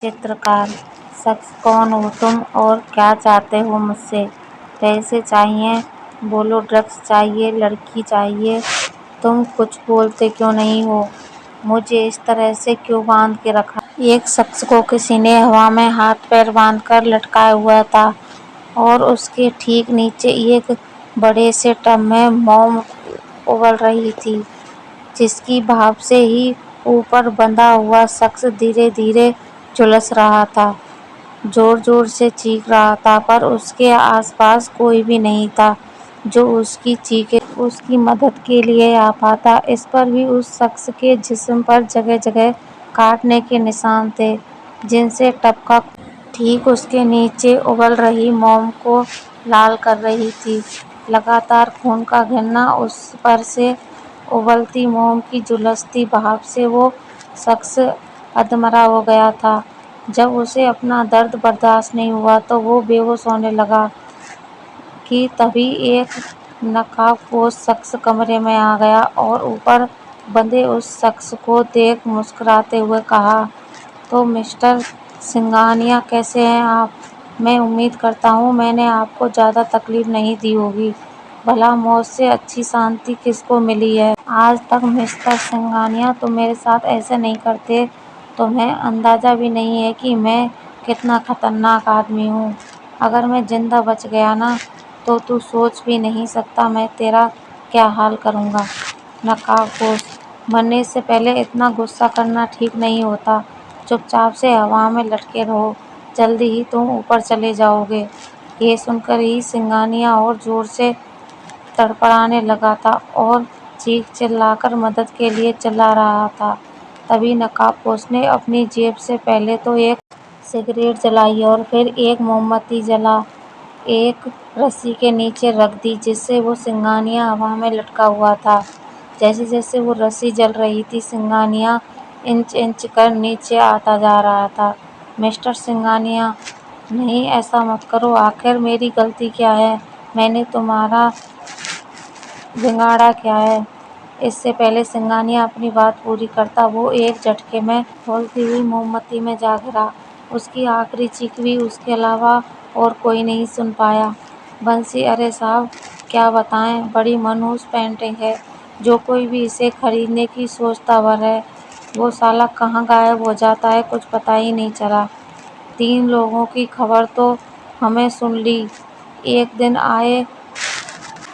चित्रकार शख्स, कौन हो तुम और क्या चाहते हो मुझसे? पैसे चाहिए? बोलो। ड्रग्स चाहिए? लड़की चाहिए? तुम कुछ बोलते क्यों नहीं हो? मुझे इस तरह से क्यों बांध के रखा? एक शख्स को किसी ने हवा में हाथ पैर बांधकर लटकाया हुआ था और उसके ठीक नीचे एक बड़े से टब में मोम उबल रही थी, जिसकी भाप से ही ऊपर बंधा हुआ शख्स धीरे धीरे झुलस रहा था। जोर जोर से चीख रहा था, पर उसके आसपास कोई भी नहीं था जो उसकी चीखें उसकी मदद के लिए आ पाता। इस पर भी उस शख्स के जिस्म पर जगह जगह काटने के निशान थे, जिनसे टब का ठीक उसके नीचे उबल रही मोम को लाल कर रही थी। लगातार खून का गिरना, उस पर से उबलती मोम की झुलसती भाप से वो शख्स अधमरा हो गया था। जब उसे अपना दर्द बर्दाश्त नहीं हुआ तो वो बेहोश होने लगा कि तभी एक नकाबपोश शख्स कमरे में आ गया और ऊपर बंधे उस शख्स को देख मुस्कुराते हुए कहा, तो मिस्टर सिंघानिया, कैसे हैं आप? मैं उम्मीद करता हूँ मैंने आपको ज़्यादा तकलीफ नहीं दी होगी। भला मौत से अच्छी शांति किसको मिली है? आज तक मिस्टर सिंघानिया तुम मेरे साथ ऐसे नहीं करते। तुम्हें अंदाजा भी नहीं है कि मैं कितना खतरनाक आदमी हूँ। अगर मैं जिंदा बच गया ना, तो तू सोच भी नहीं सकता मैं तेरा क्या हाल करूँगा। नकाबपोश, मरने से पहले इतना गुस्सा करना ठीक नहीं होता। चुपचाप से हवा में लटके रहो, जल्दी ही तुम ऊपर चले जाओगे। ये सुनकर ही सिंघानिया और जोर से तड़पड़ाने लगा था और चीख चिल्लाकर मदद के लिए चिल्ला रहा था। तभी नकाबपोश ने अपनी जेब से पहले तो एक सिगरेट जलाई और फिर एक मोमबत्ती जला एक रस्सी के नीचे रख दी, जिससे वो सिंघानिया हवा में लटका हुआ था। जैसे जैसे वो रस्सी जल रही थी, सिंघानिया इंच इंच कर नीचे आता जा रहा था। मिस्टर सिंघानिया, नहीं, ऐसा मत करो। आखिर मेरी गलती क्या है? मैंने तुम्हारा बिगाड़ा क्या है? इससे पहले सिंघानिया अपनी बात पूरी करता, वो एक झटके में खौलती हुई मोमबत्ती में जा गिरा। उसकी आखिरी चीख भी उसके अलावा और कोई नहीं सुन पाया। बंसी, अरे साहब, क्या बताएं, बड़ी मनहूस पेंटिंग है। जो कोई भी इसे खरीदने की सोचता भर है, वो साला कहाँ गायब हो जाता है, कुछ पता ही नहीं चला। 3 लोगों की खबर तो हमें सुन ली। एक दिन आए,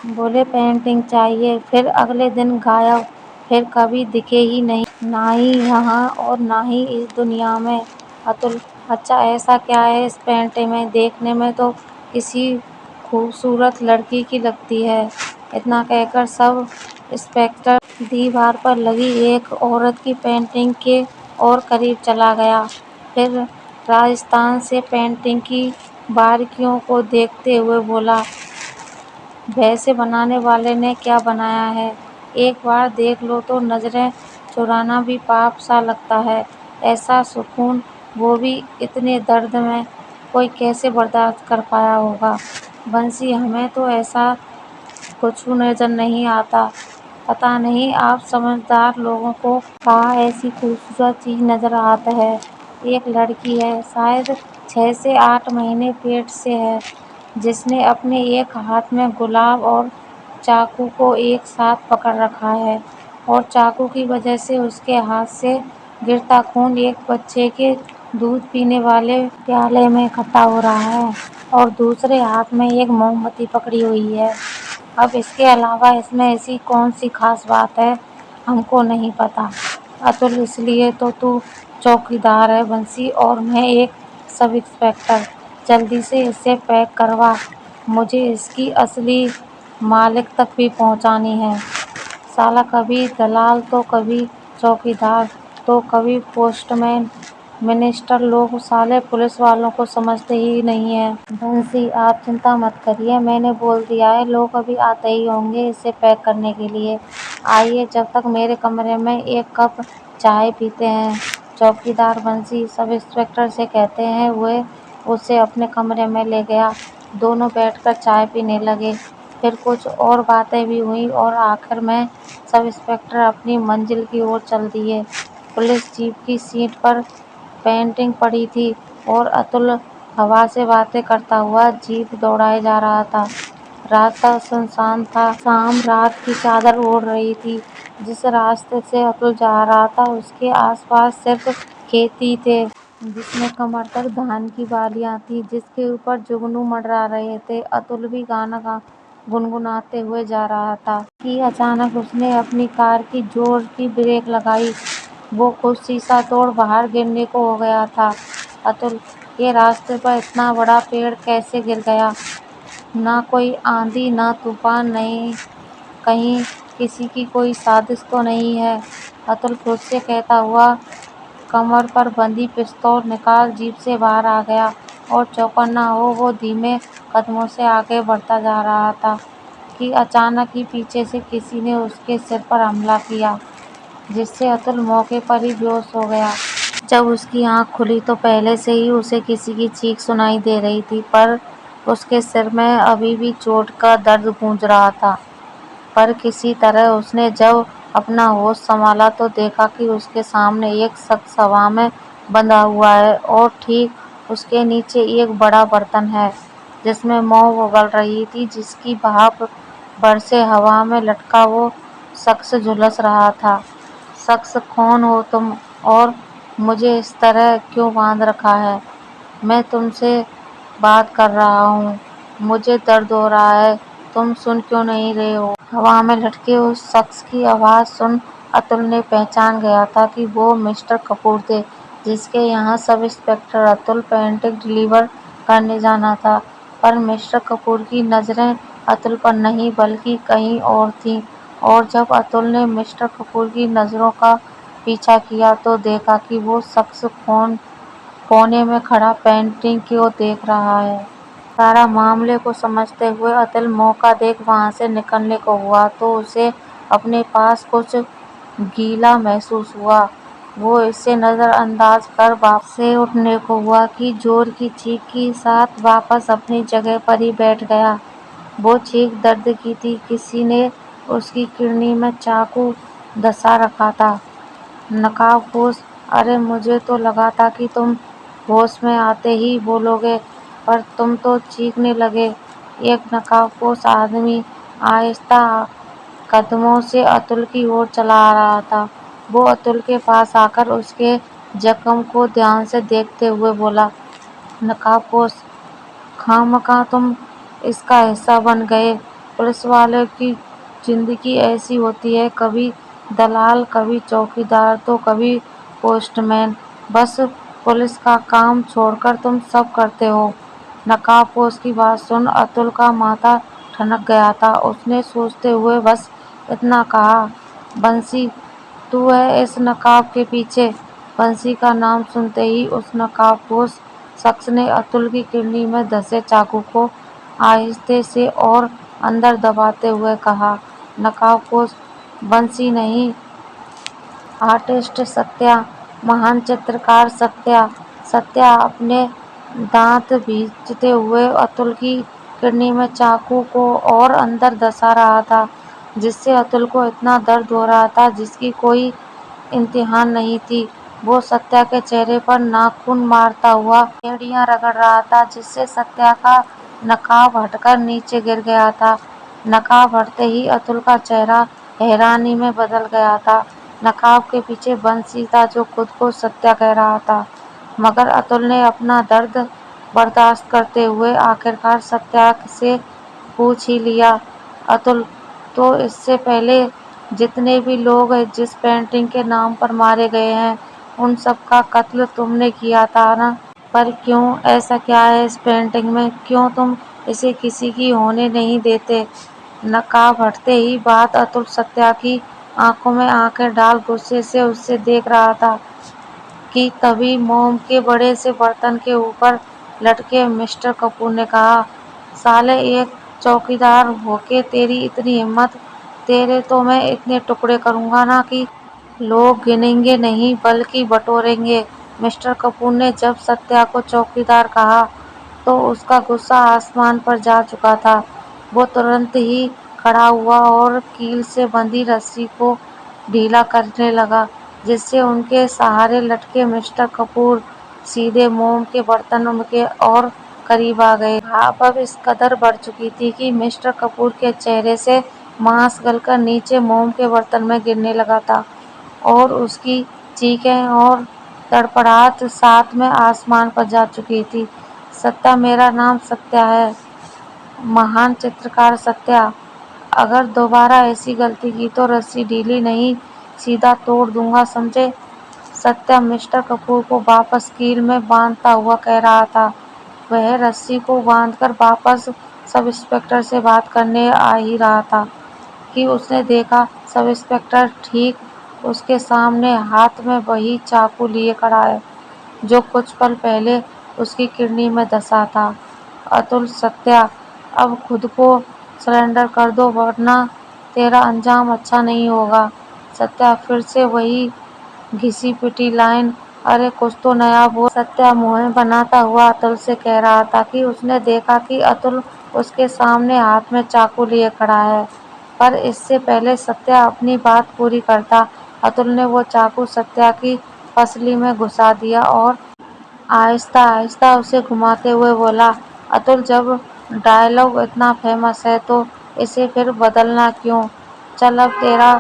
बोले पेंटिंग चाहिए, फिर अगले दिन गायब, फिर कभी दिखे ही नहीं, ना ही यहाँ और ना ही इस दुनिया में। अतुल, अच्छा ऐसा क्या है इस पेंटिंग में? देखने में तो किसी खूबसूरत लड़की की लगती है। इतना कहकर सब इंस्पेक्टर दीवार पर लगी एक औरत की पेंटिंग के और करीब चला गया। फिर राजस्थान से पेंटिंग की बारीकियों को देखते हुए बोला, वैसे बनाने वाले ने क्या बनाया है? एक बार देख लो तो नजरें चुराना भी पाप सा लगता है। ऐसा सुकून, वो भी इतने दर्द में, कोई कैसे बर्दाश्त कर पाया होगा? बंसी, हमें तो ऐसा कुछ नजर नहीं आता। पता नहीं आप समझदार लोगों को कहाँ ऐसी खूबसूरत चीज नजर आता है। एक लड़की है, शायद 6 से 8 महीने पेट से है, जिसने अपने एक हाथ में गुलाब और चाकू को एक साथ पकड़ रखा है, और चाकू की वजह से उसके हाथ से गिरता खून एक बच्चे के दूध पीने वाले प्याले में इकट्ठा हो रहा है, और दूसरे हाथ में एक मोमबत्ती पकड़ी हुई है। अब इसके अलावा इसमें ऐसी कौन सी खास बात है, हमको नहीं पता। अतुल, इसलिए तो तू चौकीदार है बंसी, और मैं एक सब इंस्पेक्टर। जल्दी से इसे पैक करवा, मुझे इसकी असली मालिक तक भी पहुंचानी है। साला कभी दलाल तो कभी चौकीदार तो कभी पोस्टमैन। मिनिस्टर लोग साले पुलिस वालों को समझते ही नहीं है। बंसी, आप चिंता मत करिए, मैंने बोल दिया है, लोग अभी आते ही होंगे इसे पैक करने के लिए। आइए जब तक मेरे कमरे में एक कप चाय पीते हैं। चौकीदार बंसी सब इंस्पेक्टर से कहते हैं हुए उसे अपने कमरे में ले गया। दोनों बैठकर चाय पीने लगे। फिर कुछ और बातें भी हुई और आखिर में सब इंस्पेक्टर अपनी मंजिल की ओर चल दिए। पुलिस जीप की सीट पर पेंटिंग पड़ी थी और अतुल हवा से बातें करता हुआ जीप दौड़ाए जा रहा था। रास्ता सुनसान था। शाम रात की चादर ओढ़ रही थी। जिस रास्ते से अतुल जा रहा था उसके आसपास सिर्फ खेत ही थे, जिसमें कमर तक धान की बालियां थी, जिसके ऊपर जुगनू मंडरा रहे थे। अतुल भी गाना गुनगुनाते हुए जा रहा था कि अचानक उसने अपनी कार की जोर की ब्रेक लगाई। वो खुद शीशा तोड़ बाहर गिरने को हो गया था। अतुल, ये रास्ते पर इतना बड़ा पेड़ कैसे गिर गया? ना कोई आंधी, ना तूफान, नहीं कहीं किसी की कोई साजिश तो नहीं है? अतुल खुद से कहता हुआ कमर पर बंधी पिस्तौल निकाल जीप से बाहर आ गया और चौकन्ना हो वो धीमे कदमों से आगे बढ़ता जा रहा था कि अचानक ही पीछे से किसी ने उसके सिर पर हमला किया, जिससे अतुल मौके पर ही बेहोश हो गया। जब उसकी आंख खुली तो पहले से ही उसे किसी की चीख सुनाई दे रही थी, पर उसके सिर में अभी भी चोट का दर्द गूंज रहा था। पर किसी तरह उसने जब अपना होश संभाला तो देखा कि उसके सामने एक शख्स हवा में बंधा हुआ है और ठीक उसके नीचे एक बड़ा बर्तन है, जिसमें मोम उगल रही थी, जिसकी भाप भर से हवा में लटका वो शख्स झुलस रहा था। शख्स, कौन हो तुम और मुझे इस तरह क्यों बांध रखा है? मैं तुमसे बात कर रहा हूँ, मुझे दर्द हो रहा है, तुम सुन क्यों नहीं रहे हो? हवा में लटके उस शख्स की आवाज़ सुन अतुल ने पहचान गया था कि वो मिस्टर कपूर थे, जिसके यहाँ sub inspector Atul painting deliver करने जाना था। पर मिस्टर कपूर की नज़रें अतुल पर नहीं बल्कि कहीं और थीं, और जब अतुल ने मिस्टर कपूर की नज़रों का पीछा किया तो देखा कि वो शख्स कोने में खड़ा पेंटिंग की ओर देख रहा है। सारा मामले को समझते हुए अतुल मौका देख वहां से निकलने को हुआ तो उसे अपने पास कुछ गीला महसूस हुआ। वो इसे नजरअंदाज कर वापस से उठने को हुआ कि जोर की चीख के साथ वापस अपनी जगह पर ही बैठ गया। वो चीख दर्द की थी, किसी ने उसकी किडनी में चाकू धंसा रखा था। नकाबपोश, अरे मुझे तो लगा था कि तुम होश में आते ही बोलोगे, पर तुम तो चीखने लगे। एक नकाबपोश आदमी आहिस्ता कदमों से अतुल की ओर चला आ रहा था। वो अतुल के पास आकर उसके जख्म को ध्यान से देखते हुए बोला, नकाबपोश, खामखा तुम इसका हिस्सा बन गए। पुलिस वाले की जिंदगी ऐसी होती है, कभी दलाल, कभी चौकीदार तो कभी पोस्टमैन। बस पुलिस का काम छोड़कर तुम सब करते हो। नकाबपोश की बात सुन अतुल का माथा ठनक गया था। उसने सोचते हुए बस इतना कहा, बंसी, तू है इस नकाब के पीछे? बंसी का नाम सुनते ही उस नकाबपोश शख्स ने अतुल की किडनी में धंसे चाकू को आहिस्ते से और अंदर दबाते हुए कहा, नकाबपोश बंसी नहीं, आर्टिस्ट सत्या, महान चित्रकार सत्या। सत्या अपने दांत भींचते हुए अतुल की किडनी में चाकू को और अंदर धंसा रहा था, जिससे अतुल को इतना दर्द हो रहा था जिसकी कोई इंतहा नहीं थी। वो सत्या के चेहरे पर नाखून मारता हुआ एड़ियां रगड़ रहा था, जिससे सत्या का नकाब हटकर नीचे गिर गया था। नकाब हटते ही अतुल का चेहरा हैरानी में बदल गया था। नकाब के पीछे बंसी था जो खुद को सत्या कह रहा था, मगर अतुल ने अपना दर्द बर्दाश्त करते हुए आखिरकार सत्या से पूछ ही लिया, अतुल, तो इससे पहले जितने भी लोग जिस पेंटिंग के नाम पर मारे गए हैं उन सब का कत्ल तुमने किया था ना? पर क्यों, ऐसा क्या है इस पेंटिंग में, क्यों तुम इसे किसी की होने नहीं देते? नकाब हटते ही बात अतुल सत्या की आंखों में आंखें डाल गुस्से से उससे देख रहा था कि तभी मोम के बड़े से बर्तन के ऊपर लटके मिस्टर कपूर ने कहा, साले, एक चौकीदार होके तेरी इतनी हिम्मत, तेरे तो मैं इतने टुकड़े करूंगा ना कि लोग गिनेंगे नहीं बल्कि बटोरेंगे। मिस्टर कपूर ने जब सत्या को चौकीदार कहा तो उसका गुस्सा आसमान पर जा चुका था। वो तुरंत ही खड़ा हुआ और कील से बंधी रस्सी को ढीला करने लगा। जिससे उनके सहारे लटके मिस्टर कपूर सीधे मोम के बर्तन के और करीब आ गए। भाप अब इस कदर बढ़ चुकी थी कि मिस्टर कपूर के चेहरे से मांस गलकर नीचे मोम के बर्तन में गिरने लगा था और उसकी चीखें और तड़पड़ाहट साथ में आसमान पर जा चुकी थी। सत्या, मेरा नाम सत्या है, महान चित्रकार सत्या। अगर दोबारा ऐसी गलती की तो रस्सी ढीली नहीं, सीधा तोड़ दूंगा, समझे? सत्या मिस्टर कपूर को वापस कील में बांधता हुआ कह रहा था। वह रस्सी को बांधकर वापस सब इंस्पेक्टर से बात करने आ ही रहा था कि उसने देखा सब इंस्पेक्टर ठीक उसके सामने हाथ में वही चाकू लिए खड़ा है जो कुछ पल पहले उसकी किडनी में धंसा था। अतुल, सत्या, अब खुद को सरेंडर कर दो वरना तेरा अंजाम अच्छा नहीं होगा। सत्या फिर से वही घिसी पिटी लाइन, अरे कुछ तो नया बोल। सत्या मुंह बनाता हुआ अतुल से कह रहा था कि उसने देखा कि अतुल उसके सामने हाथ में चाकू लिए खड़ा है। पर इससे पहले सत्या अपनी बात पूरी करता, अतुल ने वो चाकू सत्या की पसली में घुसा दिया और आहिस्ता आहिस्ता उसे घुमाते हुए बोला, अतुल, जब डायलॉग इतना फेमस है तो इसे फिर बदलना क्यों? चल अब तेरा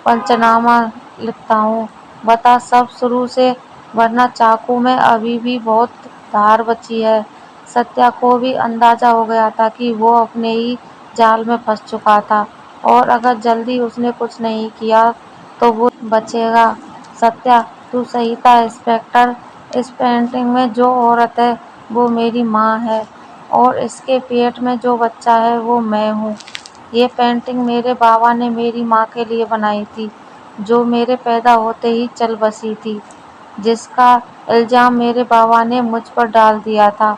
पंचनामा लिखता हूँ, बता सब शुरू से, वरना चाकू में अभी भी बहुत धार बची है। सत्या को भी अंदाजा हो गया था कि वो अपने ही जाल में फंस चुका था और अगर जल्दी उसने कुछ नहीं किया तो वो बचेगा। सत्या, तू सही था इंस्पेक्टर, इस पेंटिंग में जो औरत है वो मेरी माँ है और इसके पेट में जो बच्चा है वो मैं हूँ। ये पेंटिंग मेरे बाबा ने मेरी माँ के लिए बनाई थी, जो मेरे पैदा होते ही चल बसी थी, जिसका इल्जाम मेरे बाबा ने मुझ पर डाल दिया था।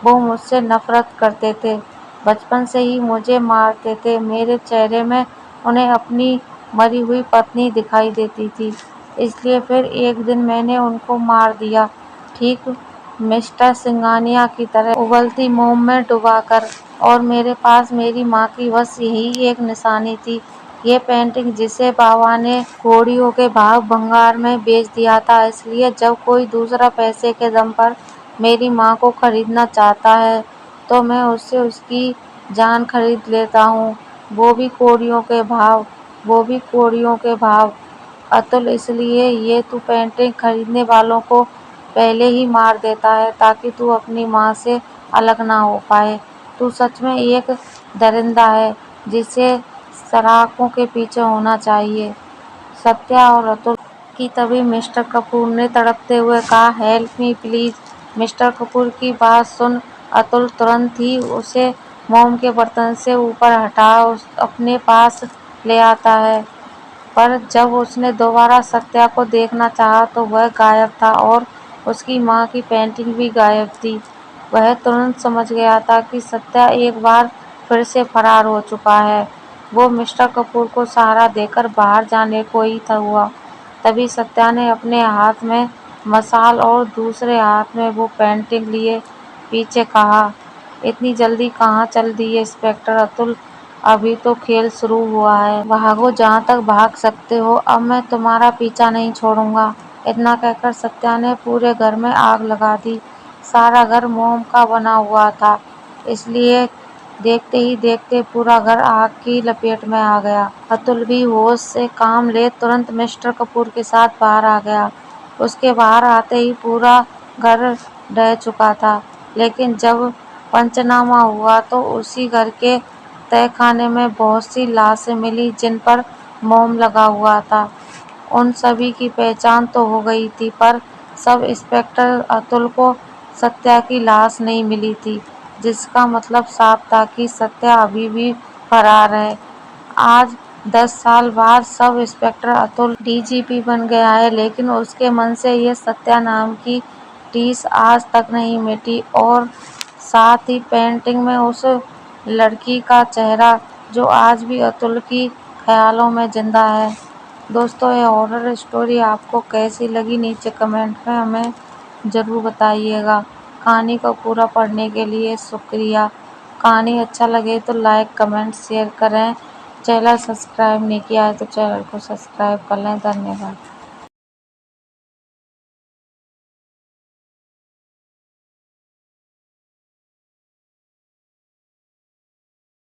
वो मुझसे नफरत करते थे, बचपन से ही मुझे मारते थे, मेरे चेहरे में उन्हें अपनी मरी हुई पत्नी दिखाई देती थी, इसलिए फिर एक दिन मैंने उनको मार दिया, ठीक मिस्टर सिंघानिया की तरह उबलती मोम में डुबाकर। और मेरे पास मेरी माँ की बस यही एक निशानी थी, ये पेंटिंग, जिसे बाबा ने कौड़ियों के भाव भंगार में बेच दिया था। इसलिए जब कोई दूसरा पैसे के दम पर मेरी माँ को खरीदना चाहता है तो मैं उससे उसकी जान खरीद लेता हूँ, वो भी कौड़ियों के भाव, वो भी कौड़ियों के भाव। अतुल, इसलिए ये तू पेंटिंग खरीदने वालों को पहले ही मार देता है ताकि तू अपनी माँ से अलग ना हो पाए। तू सच में एक दरिंदा है जिसे सलाखों के पीछे होना चाहिए। सत्या और अतुल की तभी मिस्टर कपूर ने तड़पते हुए कहा, help me please. Mister Kapoor की बात सुन अतुल तुरंत ही उसे मोम के बर्तन से ऊपर हटा अपने पास ले आता है, पर जब उसने दोबारा सत्या को देखना चाहा तो वह गायब था और उसकी माँ की पेंटिंग भी गायब थी। वह तुरंत समझ गया था कि सत्या एक बार फिर से फरार हो चुका है। वो मिस्टर कपूर को सहारा देकर बाहर जाने को ही था हुआ, तभी सत्या ने अपने हाथ में मशाल और दूसरे हाथ में वो पेंटिंग लिए पीछे कहा, इतनी जल्दी कहाँ चल दिए इंस्पेक्टर अतुल, अभी तो खेल शुरू हुआ है, भागो जहाँ तक भाग सकते हो, अब मैं तुम्हारा पीछा नहीं छोड़ूंगा। इतना कहकर सत्या ने पूरे घर में आग लगा दी। सारा घर मोम का बना हुआ था, इसलिए देखते ही देखते पूरा घर आग की लपेट में आ गया। अतुल भी होश से काम ले तुरंत मिस्टर कपूर के साथ बाहर आ गया। उसके बाहर आते ही पूरा घर ढह चुका था, लेकिन जब पंचनामा हुआ तो उसी घर के तहखाने में बहुत सी लाशें मिली जिन पर मोम लगा हुआ था। उन सभी की पहचान तो हो गई थी, पर सब इंस्पेक्टर अतुल को सत्या की लाश नहीं मिली थी, जिसका मतलब साफ था कि सत्या अभी भी फरार है। आज 10 साल बाद सब इंस्पेक्टर अतुल डीजीपी बन गया है, लेकिन उसके मन से ये सत्या नाम की टीस आज तक नहीं मिटी और साथ ही पेंटिंग में उस लड़की का चेहरा जो आज भी अतुल की ख्यालों में जिंदा है। दोस्तों, ये हॉरर स्टोरी आपको कैसी लगी नीचे कमेंट में हमें ज़रूर बताइएगा। कहानी को पूरा पढ़ने के लिए शुक्रिया। कहानी अच्छा लगे तो लाइक कमेंट शेयर करें। चैनल सब्सक्राइब नहीं किया है तो चैनल को सब्सक्राइब कर लें। धन्यवाद।